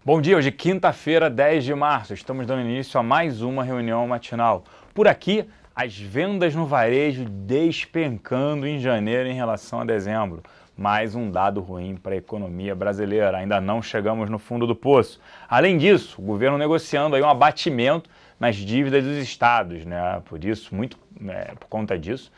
Bom dia, hoje quinta-feira, 10 de março. Estamos dando início a mais uma reunião matinal. Por aqui, as vendas no varejo despencando em janeiro em relação a dezembro. Mais um dado ruim para a economia brasileira. Ainda não chegamos no fundo do poço. Além disso, o governo negociando aí um abatimento nas dívidas dos estados, né? Por conta disso,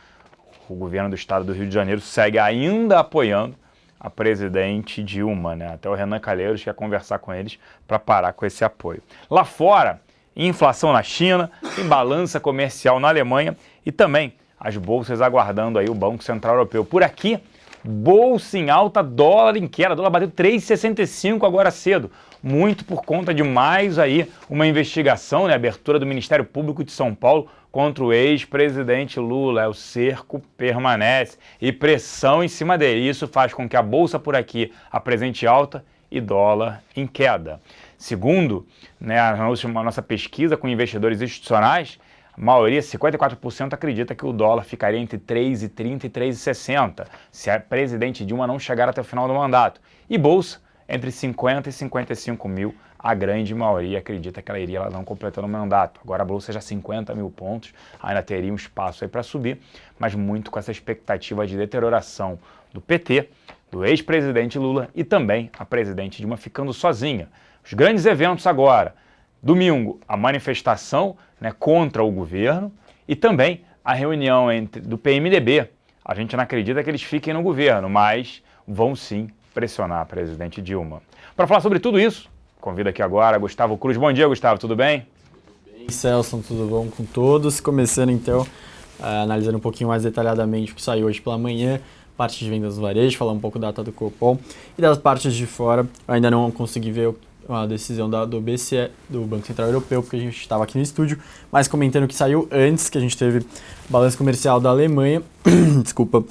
o governo do estado do Rio de Janeiro segue ainda apoiando a presidente Dilma, né? Até o Renan Calheiros quer conversar com eles para parar com esse apoio. Lá fora, inflação na China, tem balança comercial na Alemanha e também as bolsas aguardando aí o Banco Central Europeu. Por aqui, bolsa em alta, dólar em queda, dólar bateu 3,65 agora cedo, muito por conta de mais aí uma investigação, né? Abertura do Ministério Público de São Paulo contra o ex-presidente Lula. O cerco permanece e pressão em cima dele. Isso faz com que a bolsa por aqui apresente alta e dólar em queda. Segundo, né, a nossa pesquisa com investidores institucionais, a maioria, 54%, acredita que o dólar ficaria entre 3,30 e 3,60 se a presidente Dilma não chegar até o final do mandato. E bolsa, entre 50 e 55 mil, a grande maioria acredita que ela iria não completando o mandato. Agora a bolsa já 50 mil pontos, ainda teria um espaço aí para subir, mas muito com essa expectativa de deterioração do PT, do ex-presidente Lula e também a presidente Dilma ficando sozinha. Os grandes eventos agora, domingo, a manifestação, né, contra o governo e também a reunião do PMDB. A gente não acredita que eles fiquem no governo, mas vão sim pressionar a presidente Dilma. Para falar sobre tudo isso, convido aqui agora Gustavo Cruz. Bom dia, Gustavo, tudo bem? Tudo bem, Celso, tudo bom com todos? Começando então, analisando um pouquinho mais detalhadamente o que saiu hoje pela manhã, parte de vendas do varejo, falar um pouco da ata do Copom e das partes de fora. Eu ainda não consegui ver a decisão do BCE, do Banco Central Europeu, porque a gente estava aqui no estúdio, mas comentando o que saiu antes, que a gente teve balanço comercial da Alemanha, desculpa,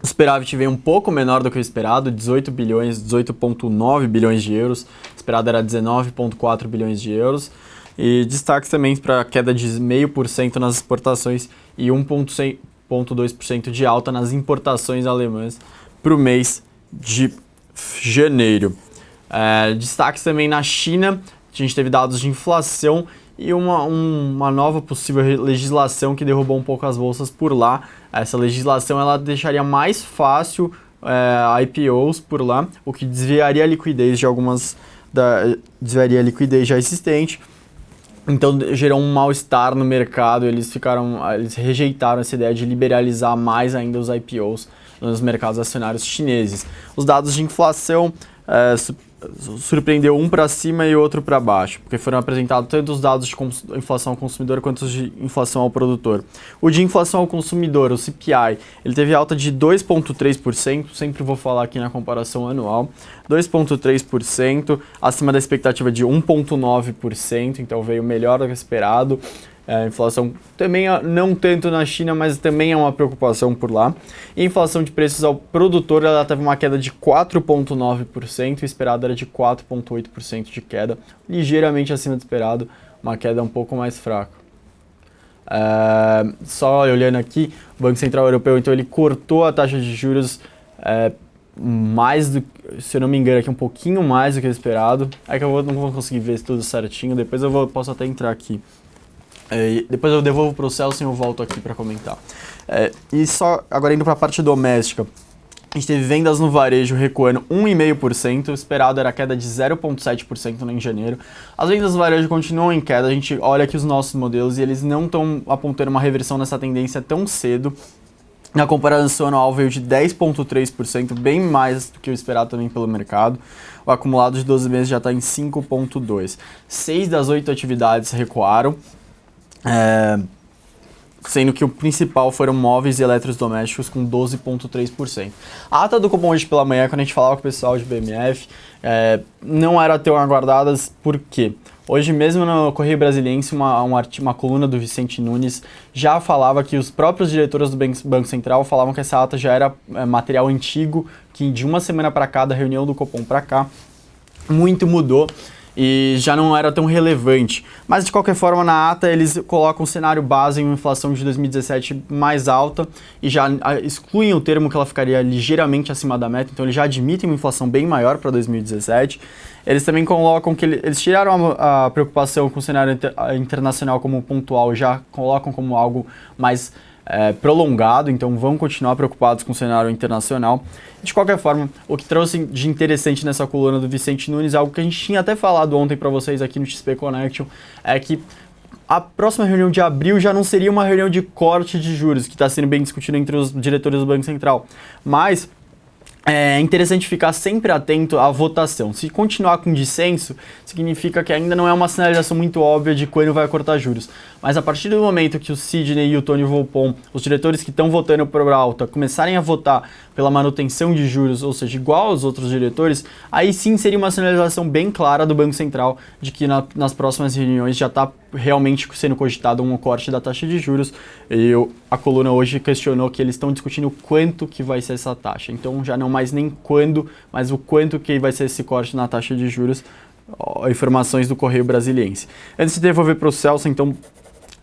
o superávit veio um pouco menor do que o esperado, 18,9 bilhões de euros, o esperado era 19,4 bilhões de euros, e destaque também para a queda de 0,5% nas exportações e 1,2% de alta nas importações alemãs para o mês de janeiro. Destaques também na China, a gente teve dados de inflação e uma nova possível legislação que derrubou um pouco as bolsas por lá. Essa legislação ela deixaria mais fácil IPOs por lá, o que desviaria a liquidez de desviaria a liquidez já existente. Então gerou um mal-estar no mercado, eles rejeitaram essa ideia de liberalizar mais ainda os IPOs nos mercados acionários chineses. Os dados de inflação surpreendeu um para cima e outro para baixo, porque foram apresentados tanto os dados de inflação ao consumidor quanto os de inflação ao produtor. O de inflação ao consumidor, o CPI, ele teve alta de 2,3%, sempre vou falar aqui na comparação anual, 2,3%, acima da expectativa de 1,9%, então veio melhor do que esperado. A inflação também não tanto na China, mas também é uma preocupação por lá. E a inflação de preços ao produtor ela teve uma queda de 4,9%, o esperado era de 4,8% de queda, ligeiramente acima do esperado, uma queda um pouco mais fraca. Só olhando aqui, o Banco Central Europeu então ele cortou a taxa de juros mais do, se eu não me engano, aqui um pouquinho mais do que o esperado. É que eu não vou conseguir ver tudo certinho, depois posso até entrar aqui. Depois eu devolvo para o Celso e eu volto aqui para comentar. E só agora indo para a parte doméstica, a gente teve vendas no varejo recuando 1,5%, o esperado era queda de 0,7% em janeiro. As vendas no varejo continuam em queda, a gente olha aqui os nossos modelos e eles não estão apontando uma reversão nessa tendência tão cedo. Na comparação anual veio de 10,3%, bem mais do que o esperado também pelo mercado. O acumulado de 12 meses já está em 5,2%. 6 das 8 atividades recuaram. Sendo que o principal foram móveis e eletrodomésticos com 12,3%. A ata do Copom hoje pela manhã, quando a gente falava com o pessoal de BMF, não era tão aguardadas, por quê? Hoje mesmo no Correio Brasiliense, uma coluna do Vicente Nunes já falava que os próprios diretores do Banco Central falavam que essa ata já era material antigo, que de uma semana para cá, da reunião do Copom para cá, muito mudou. e já não era tão relevante. Mas de qualquer forma, na ata eles colocam um cenário base em uma inflação de 2017 mais alta e já excluem o termo que ela ficaria ligeiramente acima da meta, então eles já admitem uma inflação bem maior para 2017. Eles também colocam que eles tiraram a preocupação com o cenário internacional como pontual e já colocam como algo mais prolongado, então vão continuar preocupados com o cenário internacional. De qualquer forma, o que trouxe de interessante nessa coluna do Vicente Nunes, algo que a gente tinha até falado ontem para vocês aqui no XP Connection, é que a próxima reunião de abril já não seria uma reunião de corte de juros, que está sendo bem discutido entre os diretores do Banco Central, mas é interessante ficar sempre atento à votação. Se continuar com dissenso, significa que ainda não é uma sinalização muito óbvia de quando vai cortar juros. Mas a partir do momento que o Sidney e o Tony Volpon, os diretores que estão votando por alta, começarem a votar pela manutenção de juros, ou seja, igual aos outros diretores, aí sim seria uma sinalização bem clara do Banco Central de que nas próximas reuniões já está realmente sendo cogitado um corte da taxa de juros. E a coluna hoje questionou que eles estão discutindo quanto que vai ser essa taxa. Então já não mais nem quando, mas o quanto que vai ser esse corte na taxa de juros. Informações do Correio Brasiliense. Antes de devolver para o Celso, então,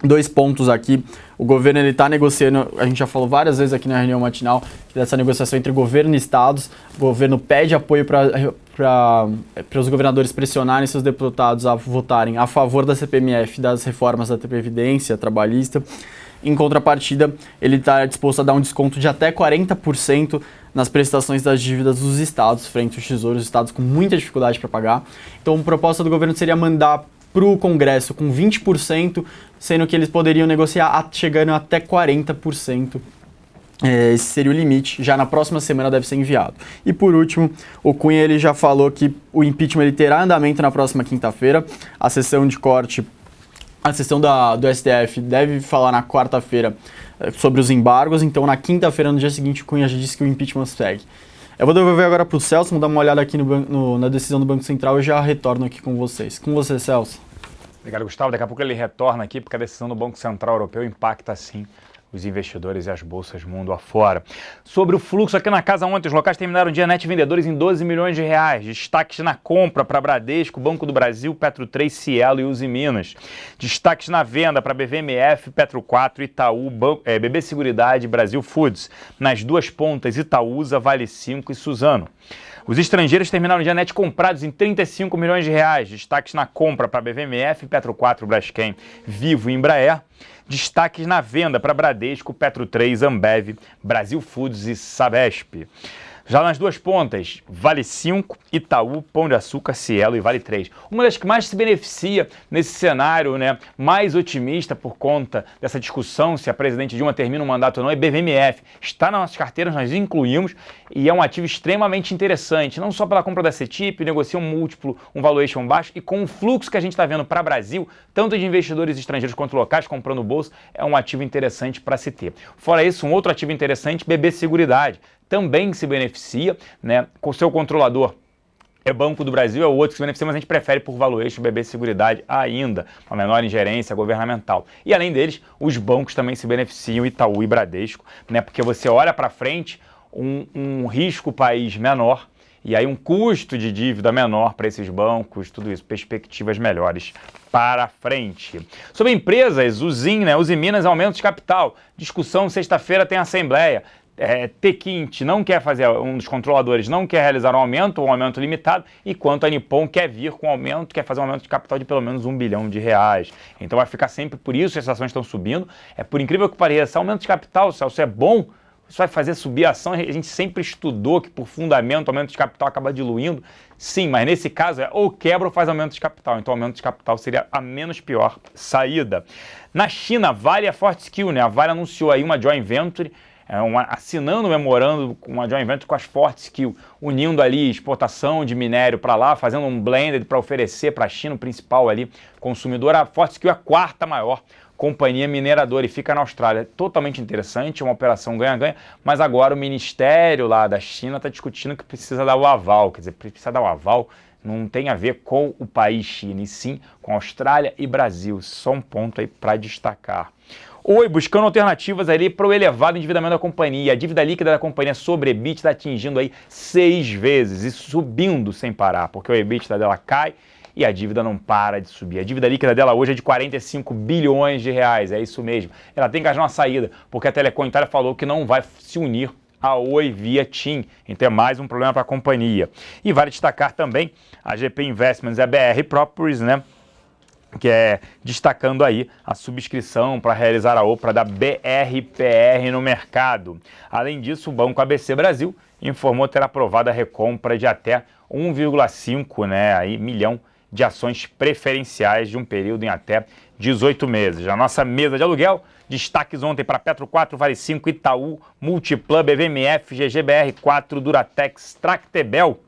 2 pontos aqui. O governo está negociando, a gente já falou várias vezes aqui na reunião matinal, dessa negociação entre governo e estados. O governo pede apoio para os governadores pressionarem seus deputados a votarem a favor da CPMF, das reformas da Previdência trabalhista. Em contrapartida, ele está disposto a dar um desconto de até 40% nas prestações das dívidas dos estados frente aos tesouros, os estados com muita dificuldade para pagar. Então, a proposta do governo seria mandar para o Congresso com 20%, sendo que eles poderiam negociar chegando até 40%. Esse seria o limite, já na próxima semana deve ser enviado. E por último, o Cunha ele já falou que o impeachment ele terá andamento na próxima quinta-feira, a sessão de corte. A sessão do STF deve falar na quarta-feira sobre os embargos, então na quinta-feira, no dia seguinte, o Cunha já disse que o impeachment segue. Eu vou devolver agora para o Celso, vamos dar uma olhada aqui na decisão do Banco Central e já retorno aqui com vocês. Com você, Celso. Obrigado, Gustavo. Daqui a pouco ele retorna aqui, porque a decisão do Banco Central Europeu impacta, sim, os investidores e as bolsas mundo afora. Sobre o fluxo aqui na casa ontem, os locais terminaram o dia net vendedores em 12 milhões de reais. Destaques na compra para Bradesco, Banco do Brasil, Petro 3, Cielo e Uzi Minas. Destaques na venda para BVMF, Petro 4, Itaú, BB Seguridade e Brasil Foods. Nas duas pontas, Itaúsa, Vale 5 e Suzano. Os estrangeiros terminaram o dia net comprados em 35 milhões de reais. Destaques na compra para BVMF, Petro 4, Braskem, Vivo e Embraer. Destaques na venda para Bradesco, Petro 3, Ambev, Brasil Foods e Sabesp. Já nas duas pontas, Vale 5, Itaú, Pão de Açúcar, Cielo e Vale 3. Uma das que mais se beneficia nesse cenário, né, mais otimista por conta dessa discussão se a presidente Dilma termina o mandato ou não, é BVMF. Está nas nossas carteiras, nós incluímos, e é um ativo extremamente interessante, não só pela compra da CETIP, negocia um múltiplo, um valuation baixo, e com o fluxo que a gente está vendo para o Brasil, tanto de investidores estrangeiros quanto locais comprando bolsa, é um ativo interessante para se ter. Fora isso, um outro ativo interessante, BB Seguridade. Também se beneficia, né, com o seu controlador. É Banco do Brasil, é o outro que se beneficia, mas a gente prefere por valuation BB Seguridade ainda, uma menor ingerência governamental. E além deles, os bancos também se beneficiam, Itaú e Bradesco, né, porque você olha para frente um risco país menor e aí um custo de dívida menor para esses bancos, tudo isso, perspectivas melhores para frente. Sobre empresas, Uzi Minas, aumento de capital. Discussão, sexta-feira tem assembleia. Tequinte não quer fazer, um dos controladores não quer realizar um aumento limitado, enquanto a Nippon quer vir com aumento, quer fazer um aumento de capital de pelo menos R$1 bilhão. Então vai ficar sempre por isso, as ações estão subindo. Por incrível que pareça, aumento de capital, Celso, é bom, isso vai fazer subir a ação. A gente sempre estudou que por fundamento, aumento de capital acaba diluindo. Sim, mas nesse caso ou quebra ou faz aumento de capital. Então aumento de capital seria a menos pior saída. Na China, Vale e a Fortescue, né? A Vale anunciou aí uma joint venture, assinando um memorando com uma joint venture com as Fortescue, unindo ali exportação de minério para lá, fazendo um blended para oferecer para a China, o principal ali consumidor. A Fortescue é a quarta maior companhia mineradora e fica na Austrália. Totalmente interessante, é uma operação ganha-ganha, mas agora o Ministério lá da China está discutindo que precisa dar o aval, quer dizer, precisa dar o aval, não tem a ver com o país China, e sim com Austrália e Brasil. Só um ponto aí para destacar. Oi, buscando alternativas ali para o elevado endividamento da companhia. A dívida líquida da companhia sobre EBITDA está atingindo aí 6 vezes e subindo sem parar, porque o EBITDA dela cai e a dívida não para de subir. A dívida líquida dela hoje é de 45 bilhões de reais, é isso mesmo. Ela tem que achar uma saída, porque a Telecom Itália falou que não vai se unir a Oi via TIM, então é mais um problema para a companhia. E vale destacar também a GP Investments e a BR Properties, né? Que é destacando aí a subscrição para realizar a OPRA da BRPR no mercado. Além disso, o Banco ABC Brasil informou ter aprovado a recompra de até 1,5 milhão de ações preferenciais de um período em até 18 meses. A nossa mesa de aluguel, destaques ontem para Petro 4, Vale 5, Itaú, Multiplan, BVMF, GGBR4, Duratex, Tractebel,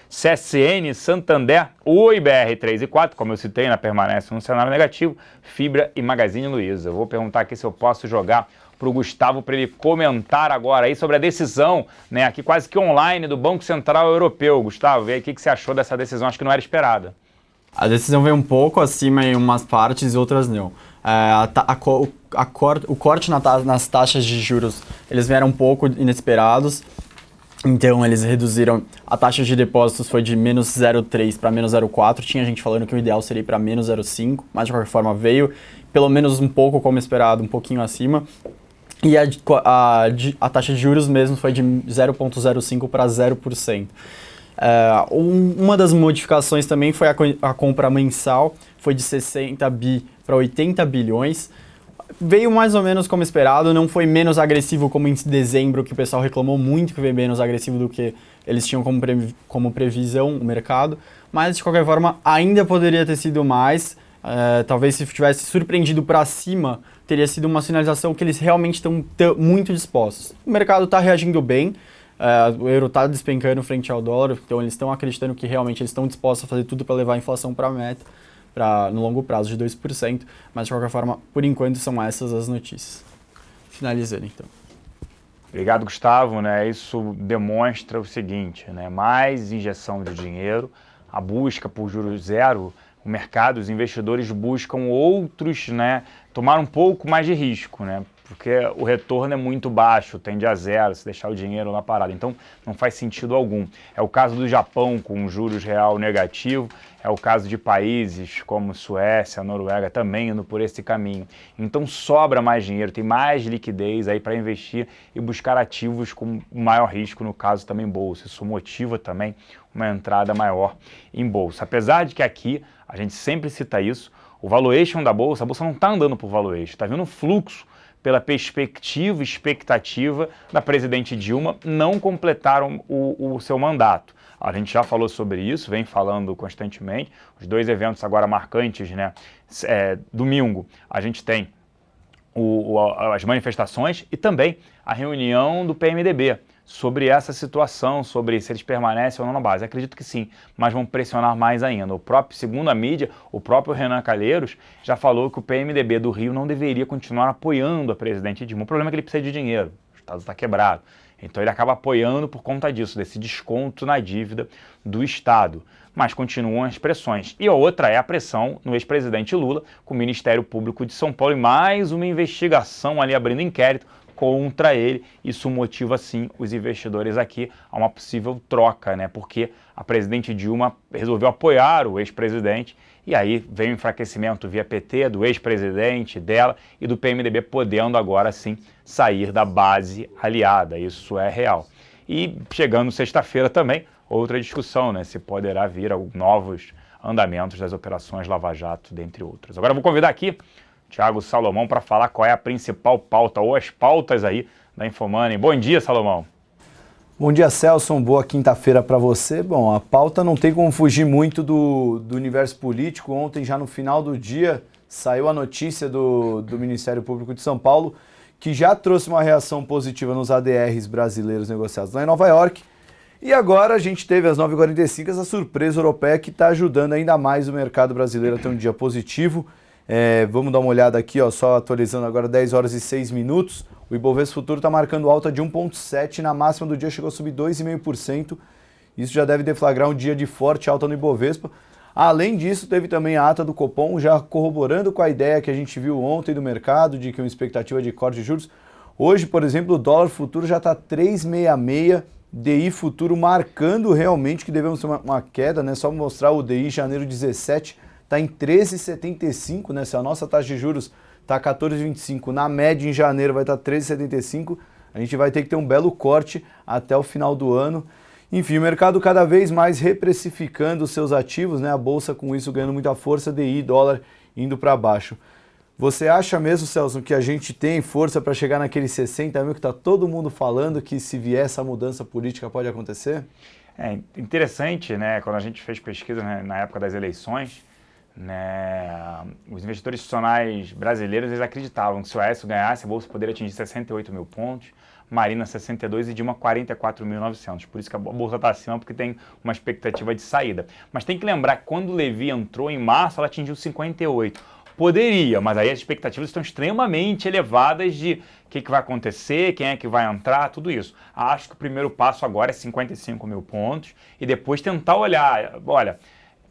CSN, Santander, Oi, BR3 e 4, como eu citei, permanece num cenário negativo, Fibra e Magazine Luiza. Eu vou perguntar aqui se eu posso jogar para o Gustavo para ele comentar agora aí sobre a decisão, aqui quase que online, do Banco Central Europeu. Gustavo, vê aí o que você achou dessa decisão, acho que não era esperada. A decisão veio um pouco acima em umas partes e outras não. O corte nas taxas de juros, eles vieram um pouco inesperados. Então, eles reduziram, a taxa de depósitos foi de menos 0,3 para menos 0,4, tinha gente falando que o ideal seria para menos 0,5, mas de qualquer forma veio, pelo menos um pouco como esperado, um pouquinho acima. E a taxa de juros mesmo foi de 0,05 para 0%. Uma das modificações também foi a compra mensal, foi de 60 bi para 80 bilhões. Veio mais ou menos como esperado, não foi menos agressivo como em dezembro, que o pessoal reclamou muito que veio menos agressivo do que eles tinham como previsão o mercado, mas de qualquer forma ainda poderia ter sido mais, talvez se tivesse surpreendido para cima, teria sido uma sinalização que eles realmente estão muito dispostos. O mercado está reagindo bem, o euro está despencando frente ao dólar, então eles estão acreditando que realmente eles estão dispostos a fazer tudo para levar a inflação para a meta, no longo prazo de 2%, mas de qualquer forma, por enquanto, são essas as notícias. Finalizando, então. Obrigado, Gustavo. Isso demonstra o seguinte, mais injeção de dinheiro, a busca por juros zero, o mercado, os investidores buscam outros, tomar um pouco mais de risco, porque o retorno é muito baixo, tende a zero, se deixar o dinheiro lá parado. Então, não faz sentido algum. É o caso do Japão com juros real negativo, é o caso de países como Suécia, Noruega, também indo por esse caminho. Então, sobra mais dinheiro, tem mais liquidez aí para investir e buscar ativos com maior risco, no caso também bolsa. Isso motiva também uma entrada maior em bolsa. Apesar de que aqui, a gente sempre cita isso, o valuation da bolsa, a bolsa não está andando por valuation, está vindo fluxo pela expectativa da presidente Dilma não completar o seu mandato. A gente já falou sobre isso, vem falando constantemente. Os dois eventos agora marcantes, domingo, a gente tem as manifestações e também a reunião do PMDB sobre essa situação, sobre se eles permanecem ou não na base. Acredito que sim, mas vão pressionar mais ainda. Segundo a mídia, o próprio Renan Calheiros já falou que o PMDB do Rio não deveria continuar apoiando a presidente Dilma. O problema é que ele precisa de dinheiro, o Estado está quebrado. Então ele acaba apoiando por conta disso, desse desconto na dívida do Estado. Mas continuam as pressões. E a outra é a pressão no ex-presidente Lula, com o Ministério Público de São Paulo e mais uma investigação ali abrindo inquérito contra ele. Isso motiva, sim, os investidores aqui a uma possível troca, porque a presidente Dilma resolveu apoiar o ex-presidente e aí vem o enfraquecimento via PT do ex-presidente dela e do PMDB podendo agora, sim, sair da base aliada. Isso é real. E chegando sexta-feira também, outra discussão, se poderá vir novos andamentos das operações Lava Jato, dentre outras. Agora eu vou convidar aqui Thiago Salomão para falar qual é a principal pauta ou as pautas aí da Infomoney. Bom dia, Salomão. Bom dia, Celso. Boa quinta-feira para você. Bom, a pauta não tem como fugir muito do universo político. Ontem, já no final do dia, saiu a notícia do Ministério Público de São Paulo que já trouxe uma reação positiva nos ADRs brasileiros negociados lá em Nova York. E agora a gente teve às 9h45 essa surpresa europeia que está ajudando ainda mais o mercado brasileiro a ter um dia positivo. Vamos dar uma olhada aqui, só atualizando agora 10 horas e 6 minutos. O Ibovespa Futuro está marcando alta de 1,7%, na máxima do dia chegou a subir 2,5%. Isso já deve deflagrar um dia de forte alta no Ibovespa. Além disso, teve também a ata do Copom, já corroborando com a ideia que a gente viu ontem do mercado, de que uma expectativa de corte de juros. Hoje, por exemplo, o dólar futuro já está 3,66, DI futuro marcando realmente que devemos ter uma queda, né? Só mostrar o DI janeiro 17 está em 13,75, né? Se a nossa taxa de juros está 14,25, na média em janeiro vai estar 13,75, a gente vai ter que ter um belo corte até o final do ano. Enfim, o mercado cada vez mais reprecificando os seus ativos, né? A bolsa com isso ganhando muita força, DI, dólar indo para baixo. Você acha mesmo, Celso, que a gente tem força para chegar naqueles 60 mil que está todo mundo falando que se vier essa mudança política pode acontecer? É interessante, né? Quando a gente fez pesquisa, né, na época das eleições, né, os investidores institucionais brasileiros eles acreditavam que se o Aécio ganhasse, a bolsa poderia atingir 68 mil pontos, Marina 62 e Dilma 44.900. Por isso que a bolsa está acima, porque tem uma expectativa de saída. Mas tem que lembrar que quando o Levi entrou em março, ela atingiu 58. Poderia, mas aí as expectativas estão extremamente elevadas de o que vai acontecer, quem é que vai entrar, tudo isso. Acho que o primeiro passo agora é 55 mil pontos e depois tentar olhar, olha,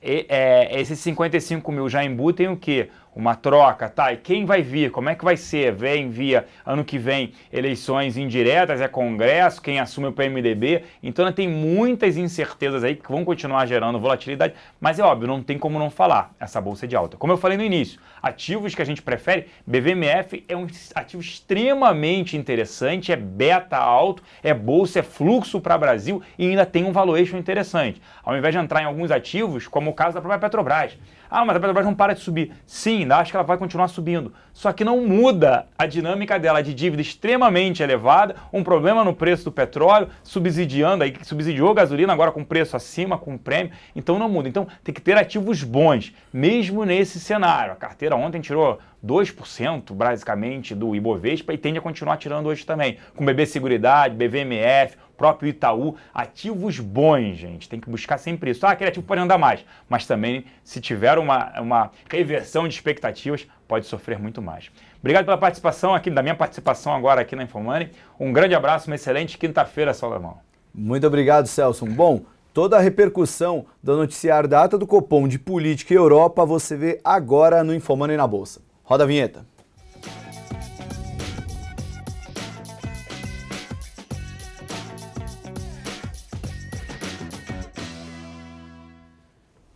esses 55 mil já embutem o quê? Uma troca, tá? E quem vai vir? Como é que vai ser? Vem via ano que vem eleições indiretas, é Congresso, quem assume o PMDB. Então tem muitas incertezas aí que vão continuar gerando volatilidade, mas é óbvio, não tem como não falar essa bolsa de alta. Como eu falei no início, ativos que a gente prefere, BVMF é um ativo extremamente interessante, é beta alto, é bolsa, é fluxo para o Brasil e ainda tem um valuation interessante. Ao invés de entrar em alguns ativos, como o caso da própria Petrobras. Ah, mas a Petrobras não para de subir. Sim, ainda acho que ela vai continuar subindo. Só que não muda a dinâmica dela de dívida extremamente elevada, um problema no preço do petróleo, subsidiando, aí subsidiou a gasolina agora com preço acima, com prêmio, então não muda. Então tem que ter ativos bons, mesmo nesse cenário. A carteira ontem tirou 2% basicamente do Ibovespa e tende a continuar tirando hoje também, com BB Seguridade, BVMF, próprio Itaú, ativos bons, gente, tem que buscar sempre isso. Ah, aquele ativo pode andar mais, mas também se tiver uma reversão de expectativas, pode sofrer muito mais. Obrigado pela participação aqui, da minha participação agora aqui na InfoMoney. Um grande abraço, uma excelente quinta-feira, Salomão. Muito obrigado, Celso. Bom, toda a repercussão do noticiário da ata do Copom de política e Europa você vê agora no InfoMoney na Bolsa. Roda a vinheta.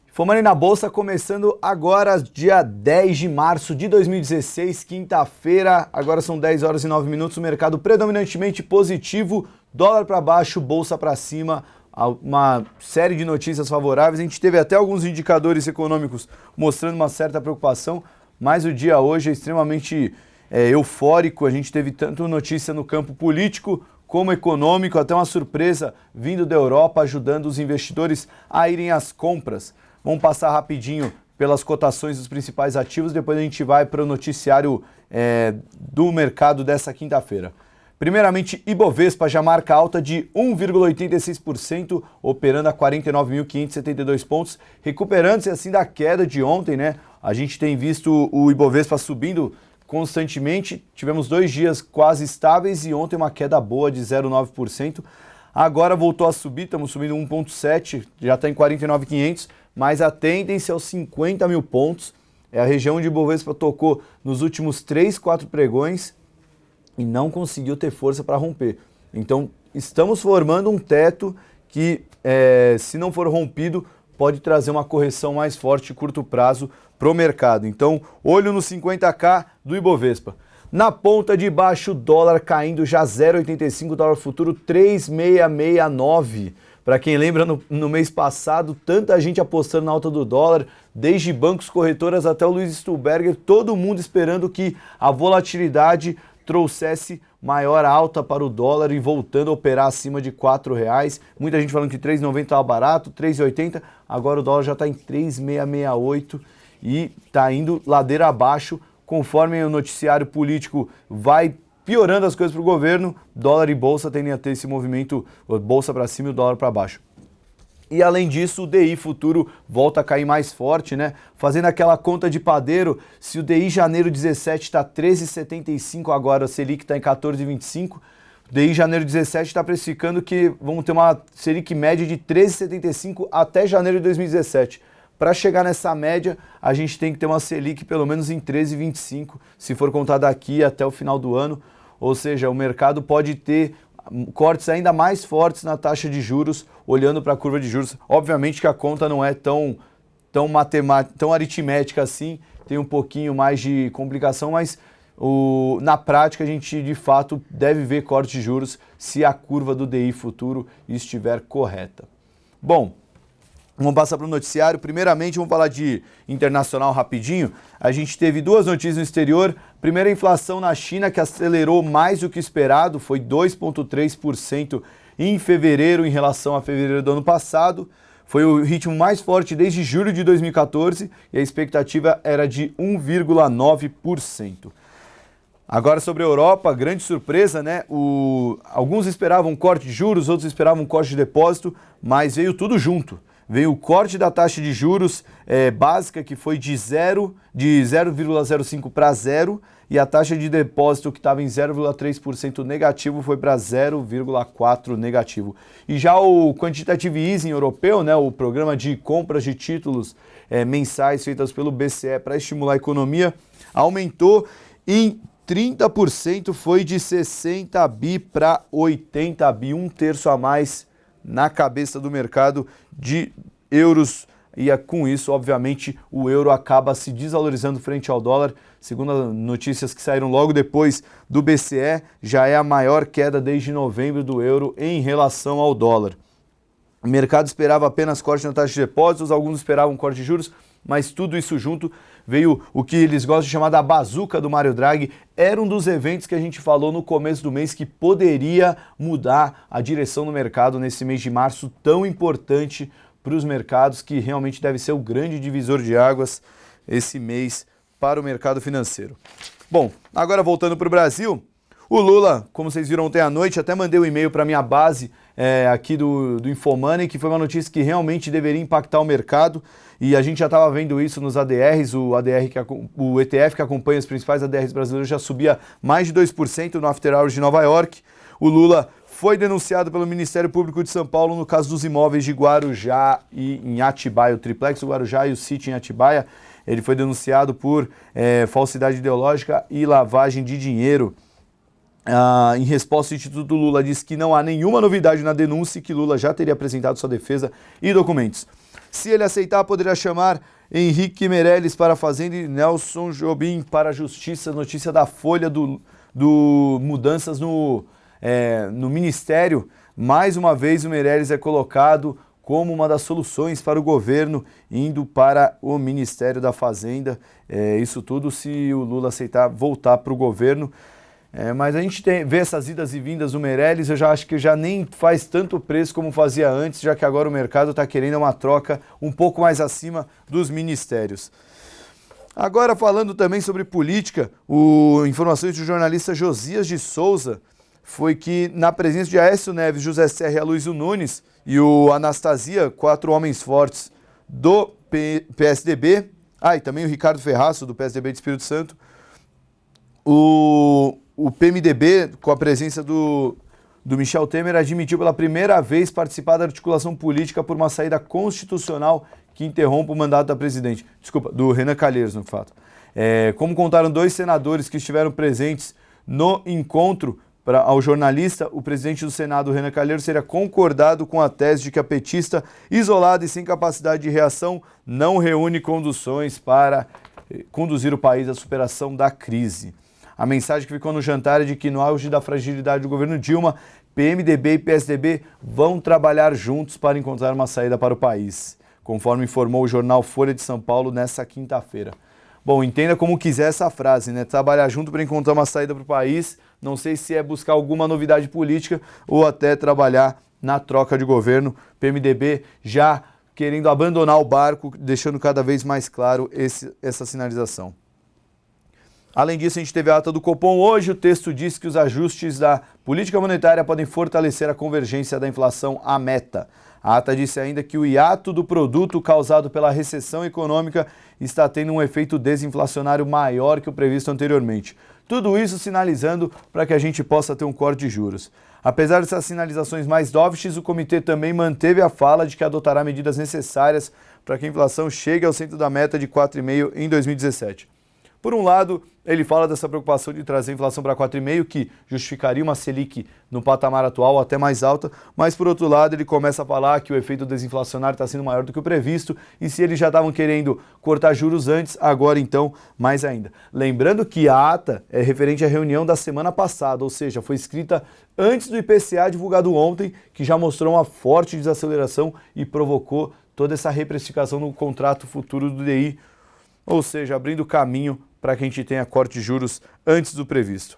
InfoMoney na Bolsa começando agora, dia 10 de março de 2016, quinta-feira. Agora são 10 horas e 9 minutos, o mercado predominantemente positivo, dólar para baixo, bolsa para cima, uma série de notícias favoráveis. A gente teve até alguns indicadores econômicos mostrando uma certa preocupação, mas o dia hoje é extremamente eufórico. A gente teve tanto notícia no campo político como econômico, até uma surpresa vindo da Europa ajudando os investidores a irem às compras. Vamos passar rapidinho pelas cotações dos principais ativos, depois a gente vai para o noticiário do mercado dessa quinta-feira. Primeiramente, Ibovespa já marca alta de 1,86%, operando a 49.572 pontos, recuperando-se assim da queda de ontem, né? A gente tem visto o Ibovespa subindo constantemente, tivemos 2 dias quase estáveis e ontem uma queda boa de 0,9%. Agora voltou a subir, estamos subindo 1,7%, já está em 49.500, mas a tendência aos 50 mil pontos. É a região onde o Ibovespa tocou nos últimos 3, 4 pregões e não conseguiu ter força para romper. Então, estamos formando um teto que, se não for rompido, pode trazer uma correção mais forte a curto prazo para o mercado. Então, olho no 50k do Ibovespa. Na ponta de baixo, dólar caindo já 0,85, dólar futuro 3,669. Para quem lembra, no mês passado, tanta gente apostando na alta do dólar, desde bancos, corretoras até o Luiz Stuhlberger, todo mundo esperando que a volatilidade trouxesse maior alta para o dólar e voltando a operar acima de R$4. Muita gente falando que 3,90 estava barato, 3,80, agora o dólar já está em 3,668 e está indo ladeira abaixo. Conforme o noticiário político vai piorando as coisas para o governo, dólar e bolsa tendem a ter esse movimento, bolsa para cima e o dólar para baixo. E além disso, o DI futuro volta a cair mais forte, né? Fazendo aquela conta de padeiro, se o DI janeiro 17 está 13,75 agora, a Selic está em 14,25, o DI janeiro 17 está precificando que vamos ter uma Selic média de 13,75 até janeiro de 2017. Para chegar nessa média, a gente tem que ter uma Selic pelo menos em 13,25, se for contar daqui até o final do ano. Ou seja, o mercado pode ter cortes ainda mais fortes na taxa de juros, olhando para a curva de juros. Obviamente que a conta não é tão matemática, tão aritmética assim, tem um pouquinho mais de complicação, mas na prática a gente de fato deve ver corte de juros se a curva do DI futuro estiver correta. Bom, vamos passar para o noticiário. Primeiramente, vamos falar de internacional rapidinho. A gente teve duas notícias no exterior. Primeiro, a inflação na China, que acelerou mais do que esperado, foi 2,3% em fevereiro em relação a fevereiro do ano passado. Foi o ritmo mais forte desde julho de 2014 e a expectativa era de 1,9%. Agora sobre a Europa, grande surpresa, né? Alguns esperavam corte de juros, outros esperavam corte de depósito, mas veio tudo junto. Veio o corte da taxa de juros básica, que foi de 0,05 para 0, e a taxa de depósito, que estava em 0,3% negativo, foi para 0,4% negativo. E já o Quantitative Easing europeu, né, o programa de compras de títulos mensais feitas pelo BCE para estimular a economia, aumentou em 30%, foi de 60 bi para 80 bi, um terço a mais na cabeça do mercado de euros, e com isso, obviamente, o euro acaba se desvalorizando frente ao dólar. Segundo as notícias que saíram logo depois do BCE, já é a maior queda desde novembro do euro em relação ao dólar. O mercado esperava apenas corte na taxa de depósitos, alguns esperavam corte de juros, mas tudo isso junto veio o que eles gostam de chamar da bazuca do Mário Draghi. Era um dos eventos que a gente falou no começo do mês que poderia mudar a direção do mercado nesse mês de março, tão importante para os mercados, que realmente deve ser o grande divisor de águas esse mês para o mercado financeiro. Bom, agora voltando para o Brasil, o Lula, como vocês viram ontem à noite, até mandei um e-mail para a minha base aqui do Infomoney, que foi uma notícia que realmente deveria impactar o mercado, e a gente já estava vendo isso nos ADRs, o ETF que acompanha os principais ADRs brasileiros já subia mais de 2% no After Hours de Nova York. O Lula foi denunciado pelo Ministério Público de São Paulo no caso dos imóveis de Guarujá e em Atibaia, o triplex do Guarujá e o sítio em Atibaia. Ele foi denunciado por falsidade ideológica e lavagem de dinheiro. Em resposta, o Instituto Lula diz que não há nenhuma novidade na denúncia e que Lula já teria apresentado sua defesa e documentos. Se ele aceitar, poderia chamar Henrique Meirelles para a Fazenda e Nelson Jobim para a Justiça. Notícia da Folha do mudanças no Ministério. Mais uma vez o Meirelles é colocado como uma das soluções para o governo, indo para o Ministério da Fazenda. Isso tudo se o Lula aceitar voltar para o governo. Mas a gente vê essas idas e vindas do Meirelles, eu já acho que já nem faz tanto preço como fazia antes, já que agora o mercado está querendo uma troca um pouco mais acima dos ministérios. Agora falando também sobre política, informações do jornalista Josias de Souza foi que na presença de Aécio Neves, José Serra e Aloysio Nunes e o Anastasia, 4 homens fortes do PSDB, e também o Ricardo Ferraço do PSDB de Espírito Santo, o PMDB, com a presença do Michel Temer, admitiu pela primeira vez participar da articulação política por uma saída constitucional que interrompe o mandato da presidente. Desculpa, do Renan Calheiros, no fato. Como contaram 2 senadores que estiveram presentes no encontro ao jornalista, o presidente do Senado, Renan Calheiros, teria concordado com a tese de que a petista, isolada e sem capacidade de reação, não reúne condições para conduzir o país à superação da crise. A mensagem que ficou no jantar é de que no auge da fragilidade do governo Dilma, PMDB e PSDB vão trabalhar juntos para encontrar uma saída para o país, conforme informou o jornal Folha de São Paulo nesta quinta-feira. Bom, entenda como quiser essa frase, né? Trabalhar junto para encontrar uma saída para o país, não sei se é buscar alguma novidade política ou até trabalhar na troca de governo. PMDB já querendo abandonar o barco, deixando cada vez mais claro essa sinalização. Além disso, a gente teve a ata do Copom hoje. O texto diz que os ajustes da política monetária podem fortalecer a convergência da inflação à meta. A ata disse ainda que o hiato do produto causado pela recessão econômica está tendo um efeito desinflacionário maior que o previsto anteriormente. Tudo isso sinalizando para que a gente possa ter um corte de juros. Apesar dessas sinalizações mais dovish, o comitê também manteve a fala de que adotará medidas necessárias para que a inflação chegue ao centro da meta de 4,5% em 2017. Por um lado, ele fala dessa preocupação de trazer a inflação para 4,5%, que justificaria uma Selic no patamar atual, até mais alta, mas por outro lado ele começa a falar que o efeito desinflacionário está sendo maior do que o previsto, e se eles já estavam querendo cortar juros antes, agora então mais ainda. Lembrando que a ata é referente à reunião da semana passada, ou seja, foi escrita antes do IPCA divulgado ontem, que já mostrou uma forte desaceleração e provocou toda essa reprecificação no contrato futuro do DI, ou seja, abrindo caminho para que a gente tenha corte de juros antes do previsto.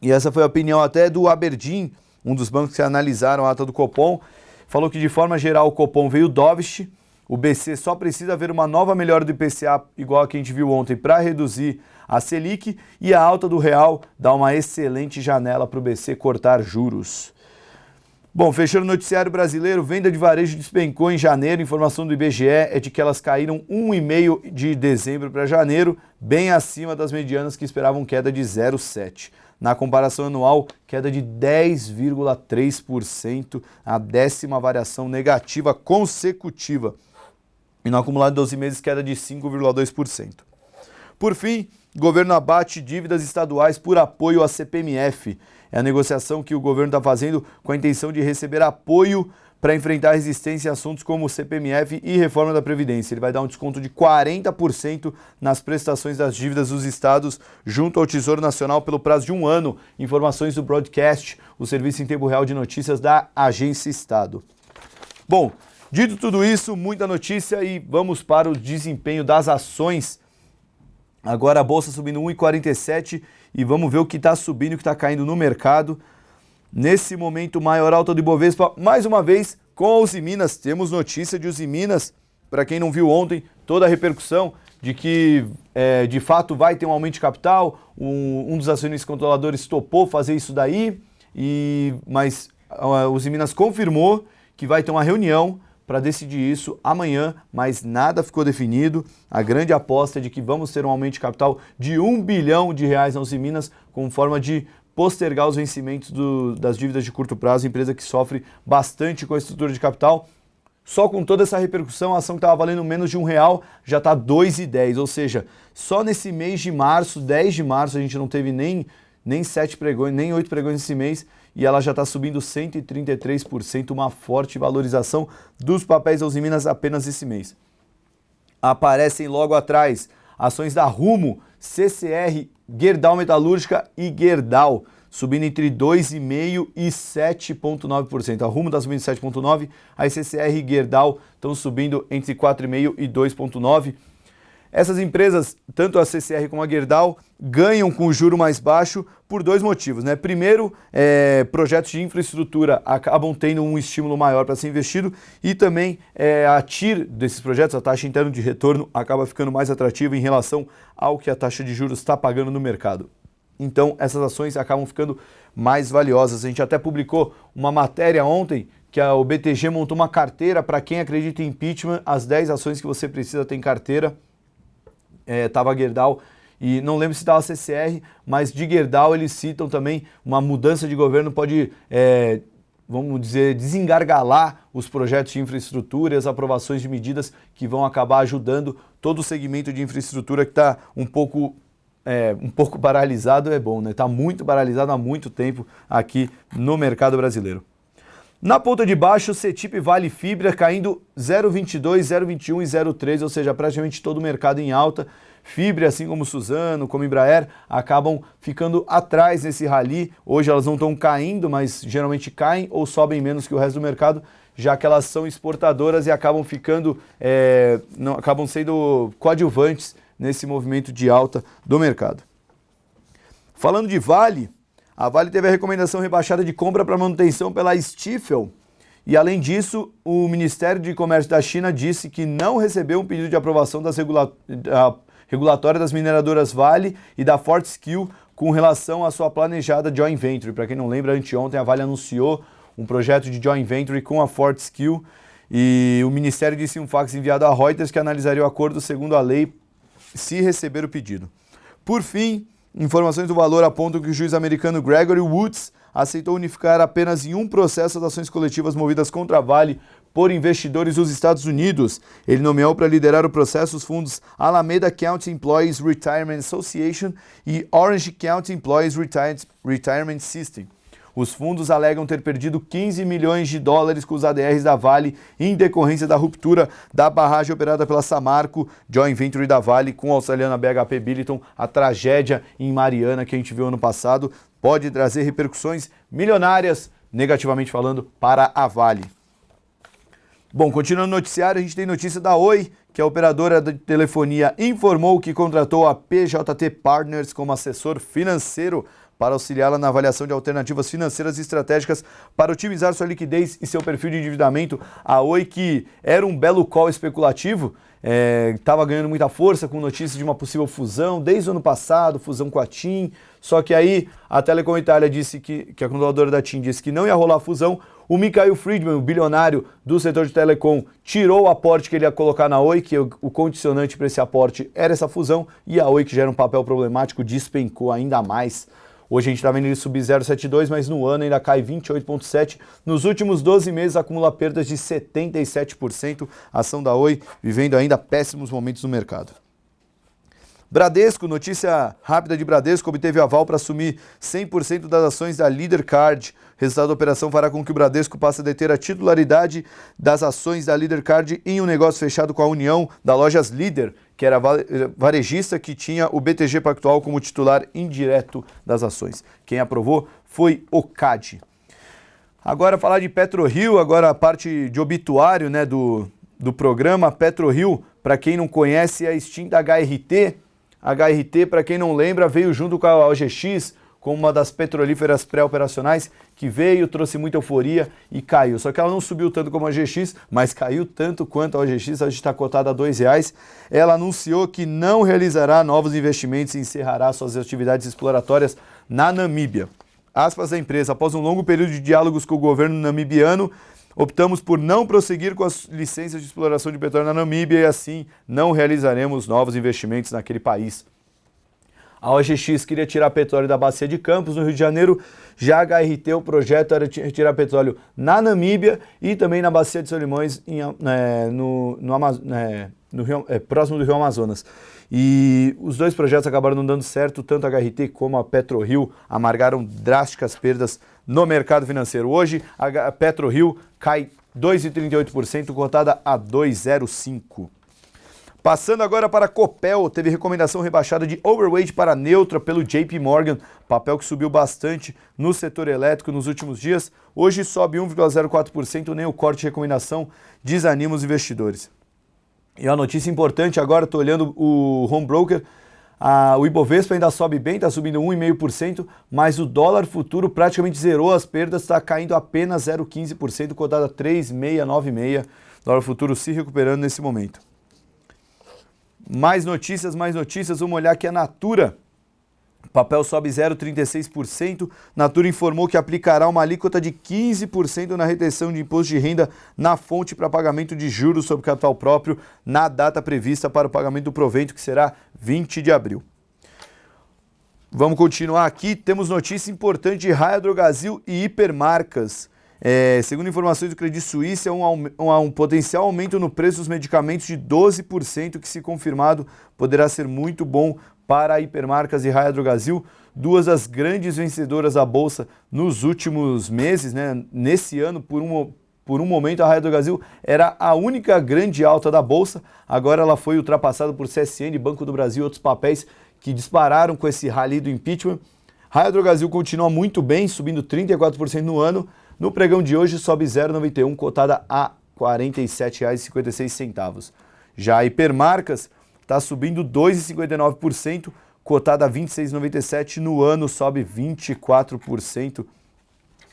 E essa foi a opinião até do Aberdeen, um dos bancos que analisaram a ata do Copom, falou que de forma geral o Copom veio dovish, o BC só precisa ver uma nova melhora do IPCA, igual a que a gente viu ontem, para reduzir a Selic, e a alta do real dá uma excelente janela para o BC cortar juros. Bom, fechando o noticiário brasileiro, venda de varejo despencou em janeiro. Informação do IBGE é de que elas caíram 1,5% de dezembro para janeiro, bem acima das medianas que esperavam queda de 0,7%. Na comparação anual, queda de 10,3%, a 10ª variação negativa consecutiva. E no acumulado de 12 meses, queda de 5,2%. Por fim, o governo abate dívidas estaduais por apoio à CPMF. É a negociação que o governo está fazendo com a intenção de receber apoio para enfrentar resistência em assuntos como CPMF e reforma da Previdência. Ele vai dar um desconto de 40% nas prestações das dívidas dos estados junto ao Tesouro Nacional pelo prazo de 1 ano. Informações do Broadcast, o serviço em tempo real de notícias da Agência Estado. Bom, dito tudo isso, muita notícia e vamos para o desempenho das ações. Agora a Bolsa subindo 1,47 e vamos ver o que está subindo e o que está caindo no mercado. Nesse momento, maior alta do Ibovespa, mais uma vez, com a Usiminas. Temos notícia de Usiminas, para quem não viu ontem, toda a repercussão de que, de fato, vai ter um aumento de capital. Um dos acionistas controladores topou fazer isso daí, mas a Usiminas confirmou que vai ter uma reunião para decidir isso amanhã, mas nada ficou definido. A grande aposta é de que vamos ter um aumento de capital de R$1 bilhão na Usiminas, com forma de postergar os vencimentos das dívidas de curto prazo, empresa que sofre bastante com a estrutura de capital. Só com toda essa repercussão, a ação que estava valendo menos de R$1 já está R$ 2,10, ou seja, só nesse mês de março, 10 de março, a gente não teve nem 7 pregões, nem 8 pregões nesse mês, e ela já está subindo 133%, uma forte valorização dos papéis da Usiminas apenas esse mês. Aparecem logo atrás ações da Rumo, CCR, Gerdau Metalúrgica e Gerdau, subindo entre 2,5% e 7,9%. A Rumo está subindo 7,9%, a CCR e Gerdau estão subindo entre 4,5% e 2,9%. Essas empresas, tanto a CCR como a Gerdau, ganham com o juro mais baixo por dois motivos, né? Primeiro, projetos de infraestrutura acabam tendo um estímulo maior para ser investido e também a TIR desses projetos, a taxa interna de retorno, acaba ficando mais atrativa em relação ao que a taxa de juros está pagando no mercado. Então, essas ações acabam ficando mais valiosas. A gente até publicou uma matéria ontem que o BTG montou uma carteira para quem acredita em impeachment, as 10 ações que você precisa ter em carteira. Estava a Gerdau e não lembro se estava a CCR, mas de Gerdau eles citam também uma mudança de governo pode, vamos dizer, desengargalar os projetos de infraestrutura e as aprovações de medidas que vão acabar ajudando todo o segmento de infraestrutura que está um pouco paralisado, é bom, né? Está muito paralisado há muito tempo aqui no mercado brasileiro. Na ponta de baixo, CETIP, Vale, Fibra caindo 0,22, 0,21 e 0,13, ou seja, praticamente todo o mercado em alta. Fibra, assim como Suzano, como Embraer, acabam ficando atrás nesse rally. Hoje elas não estão caindo, mas geralmente caem ou sobem menos que o resto do mercado, já que elas são exportadoras e acabam acabam sendo coadjuvantes nesse movimento de alta do mercado. Falando de Vale, a Vale teve a recomendação rebaixada de compra para manutenção pela Stifel e, além disso, o Ministério de Comércio da China disse que não recebeu um pedido de aprovação das regulatória das mineradoras Vale e da Fortescue com relação à sua planejada joint venture. Para quem não lembra, anteontem a Vale anunciou um projeto de joint venture com a Fortescue e o Ministério disse em um fax enviado a Reuters que analisaria o acordo segundo a lei se receber o pedido. Por fim, informações do valor apontam que o juiz americano Gregory Woods aceitou unificar apenas em um processo as ações coletivas movidas contra a Vale por investidores dos Estados Unidos. Ele nomeou para liderar o processo os fundos Alameda County Employees Retirement Association e Orange County Employees Retirement System. Os fundos alegam ter perdido 15 milhões de dólares com os ADRs da Vale em decorrência da ruptura da barragem operada pela Samarco, joint venture da Vale, com a australiana BHP Billiton. A tragédia em Mariana que a gente viu ano passado pode trazer repercussões milionárias, negativamente falando, para a Vale. Bom, continuando o noticiário, a gente tem notícia da Oi, que a operadora de telefonia informou que contratou a PJT Partners como assessor financeiro para auxiliá-la na avaliação de alternativas financeiras e estratégicas para otimizar sua liquidez e seu perfil de endividamento. A Oi, que era um belo call especulativo, estava ganhando muita força com notícias de uma possível fusão desde o ano passado, fusão com a TIM, só que aí a Telecom Itália disse que a controladora da TIM disse que não ia rolar a fusão. O Mikhail Friedman, o bilionário do setor de telecom, tirou o aporte que ele ia colocar na Oi, que o condicionante para esse aporte era essa fusão, e a Oi, que já era um papel problemático, despencou ainda mais. Hoje a gente está vendo ele subir 0,72, mas no ano ainda cai 28,7%. Nos últimos 12 meses acumula perdas de 77%. A ação da Oi vivendo ainda péssimos momentos no mercado. Bradesco, notícia rápida de Bradesco, obteve aval para assumir 100% das ações da Leader Card. O resultado da operação fará com que o Bradesco passe a deter a titularidade das ações da Leader Card em um negócio fechado com a união da Lojas Líder, que era varejista, que tinha o BTG Pactual como titular indireto das ações. Quem aprovou foi o CAD. Agora falar de PetroRio, agora a parte de obituário, né, do programa. PetroRio, para quem não conhece, é a extinta HRT. HRT, para quem não lembra, veio junto com a OGX, como uma das petrolíferas pré-operacionais, que veio, trouxe muita euforia e caiu. Só que ela não subiu tanto como a OGX, mas caiu tanto quanto a OGX, a gente está cotada a R$2. Ela anunciou que não realizará novos investimentos e encerrará suas atividades exploratórias na Namíbia. Aspas da empresa: após um longo período de diálogos com o governo namibiano, optamos por não prosseguir com as licenças de exploração de petróleo na Namíbia e assim não realizaremos novos investimentos naquele país. A OGX queria tirar petróleo da bacia de Campos, no Rio de Janeiro. Já a HRT, o projeto era retirar petróleo na Namíbia e também na bacia de Solimões, próximo do Rio Amazonas. E os dois projetos acabaram não dando certo, tanto a HRT como a PetroRio amargaram drásticas perdas no mercado financeiro. Hoje, a PetroRio cai 2,38%, cotada a 2,05%. Passando agora para a Copel, teve recomendação rebaixada de overweight para neutra pelo JP Morgan, papel que subiu bastante no setor elétrico nos últimos dias. Hoje sobe 1,04%, nem o corte de recomendação desanima os investidores. E uma notícia importante agora, estou olhando o home broker, o Ibovespa ainda sobe bem, está subindo 1,5%, mas o dólar futuro praticamente zerou as perdas, está caindo apenas 0,15%, cotada a 3,696, dólar futuro se recuperando nesse momento. Mais notícias, vamos olhar aqui a Natura. O papel sobe 0,36%. Natura informou que aplicará uma alíquota de 15% na retenção de imposto de renda na fonte para pagamento de juros sobre capital próprio na data prevista para o pagamento do provento, que será 20 de abril. Vamos continuar aqui. Temos notícia importante de Raia Drogasil e Hipermarcas. Segundo informações do Credit Suisse, há um potencial aumento no preço dos medicamentos de 12%, que, se confirmado, poderá ser muito bom para a Hipermarcas e Raia Drogasil, duas das grandes vencedoras da Bolsa nos últimos meses, né? Nesse ano, por um momento, a Raia Drogasil era a única grande alta da Bolsa, agora ela foi ultrapassada por CSN, Banco do Brasil e outros papéis que dispararam com esse rally do impeachment. Raia Drogasil continua muito bem, subindo 34% no ano. No pregão de hoje sobe 0,91, cotada a R$ 47,56. Já a Hipermarcas está subindo 2,59%, cotada a R$ 26,97. No ano sobe 24%.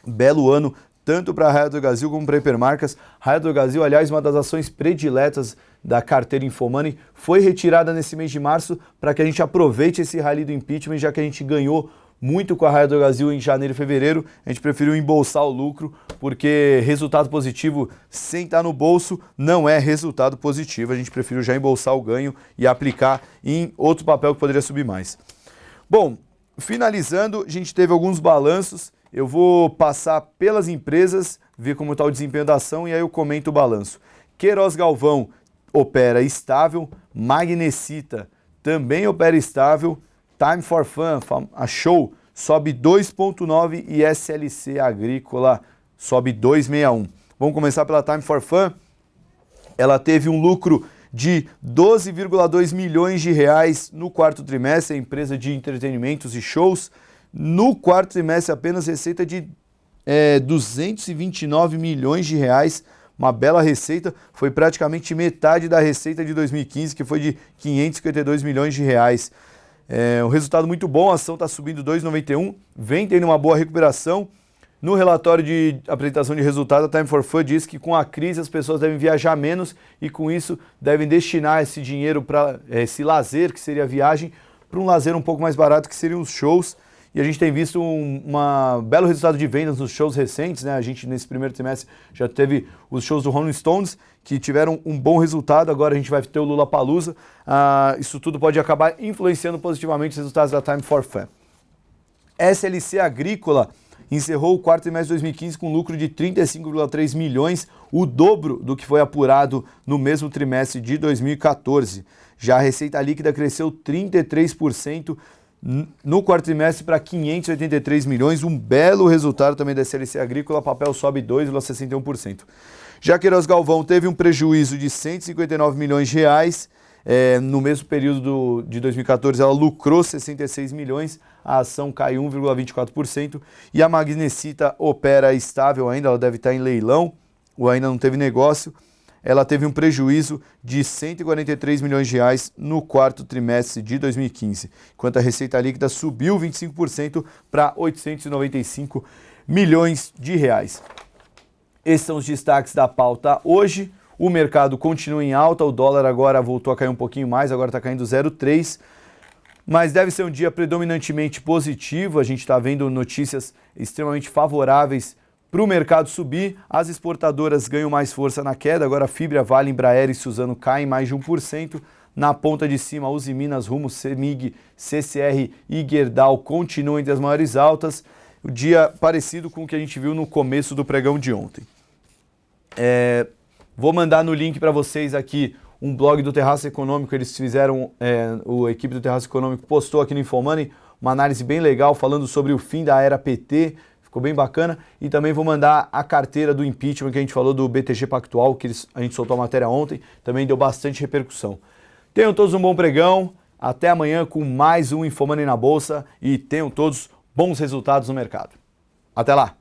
Belo ano, tanto para a Raia Drogasil como para a Hipermarcas. Raia Drogasil, aliás, uma das ações prediletas da carteira Infomoney, foi retirada nesse mês de março para que a gente aproveite esse rally do impeachment, já que a gente ganhou muito com a Raia Drogasil em janeiro e fevereiro. A gente preferiu embolsar o lucro, porque resultado positivo sem estar no bolso não é resultado positivo. A gente preferiu já embolsar o ganho e aplicar em outro papel que poderia subir mais. Bom, finalizando, a gente teve alguns balanços eu vou passar pelas empresas, ver como está o desempenho da ação e aí eu comento o balanço. Queiroz Galvão opera estável, Magnesita também opera estável, Time for Fun, a Show, sobe 2,9 e SLC Agrícola sobe 2,61. Vamos começar pela Time for Fun. Ela teve um lucro de 12,2 milhões de reais no quarto trimestre, a empresa de entretenimentos e shows. No quarto trimestre, apenas receita de 229 milhões de reais, uma bela receita, foi praticamente metade da receita de 2015, que foi de 552 milhões de reais. Um resultado muito bom, a ação está subindo 2,91, vem tendo uma boa recuperação. No relatório de apresentação de resultados, a Time for Fun diz que com a crise as pessoas devem viajar menos e com isso devem destinar esse dinheiro para esse lazer, que seria a viagem, para um lazer um pouco mais barato, que seriam os shows. E a gente tem visto um belo resultado de vendas nos shows recentes, né? A gente nesse primeiro trimestre já teve os shows do Rolling Stones, que tiveram um bom resultado, agora a gente vai ter o Lollapalooza. Isso tudo pode acabar influenciando positivamente os resultados da Time for Fun. SLC Agrícola encerrou o quarto trimestre de 2015 com lucro de 35,3 milhões, o dobro do que foi apurado no mesmo trimestre de 2014. Já a receita líquida cresceu 33% no quarto trimestre para 583 milhões, um belo resultado também da SLC Agrícola, papel sobe 2,61%. Já Queiroz Galvão teve um prejuízo de 159 milhões de reais, no mesmo período de 2014 ela lucrou 66 milhões, a ação cai 1,24% e a Magnesita opera estável ainda, ela deve estar em leilão ou ainda não teve negócio. Ela teve um prejuízo de 143 milhões de reais no quarto trimestre de 2015, enquanto a receita líquida subiu 25% para 895 milhões de reais. Esses são os destaques da pauta hoje. O mercado continua em alta, o dólar agora voltou a cair um pouquinho mais, agora está caindo 0,3%, mas deve ser um dia predominantemente positivo. A gente está vendo notícias extremamente favoráveis para o mercado subir. As exportadoras ganham mais força na queda, agora Fibria, Vale, Embraer e Suzano caem mais de 1%. Na ponta de cima, Uzi Minas, Rumo, CEMIG, CCR e Gerdau continuam entre as maiores altas. O dia parecido com o que a gente viu no começo do pregão de ontem. Vou mandar no link para vocês aqui um blog do Terraço Econômico. Eles fizeram, a equipe do Terraço Econômico postou aqui no Infomoney uma análise bem legal falando sobre o fim da era PT. Ficou bem bacana. E também vou mandar a carteira do impeachment que a gente falou do BTG Pactual, que a gente soltou a matéria ontem. Também deu bastante repercussão. Tenham todos um bom pregão. Até amanhã com mais um Infomoney na Bolsa. E tenham todos bons resultados no mercado. Até lá!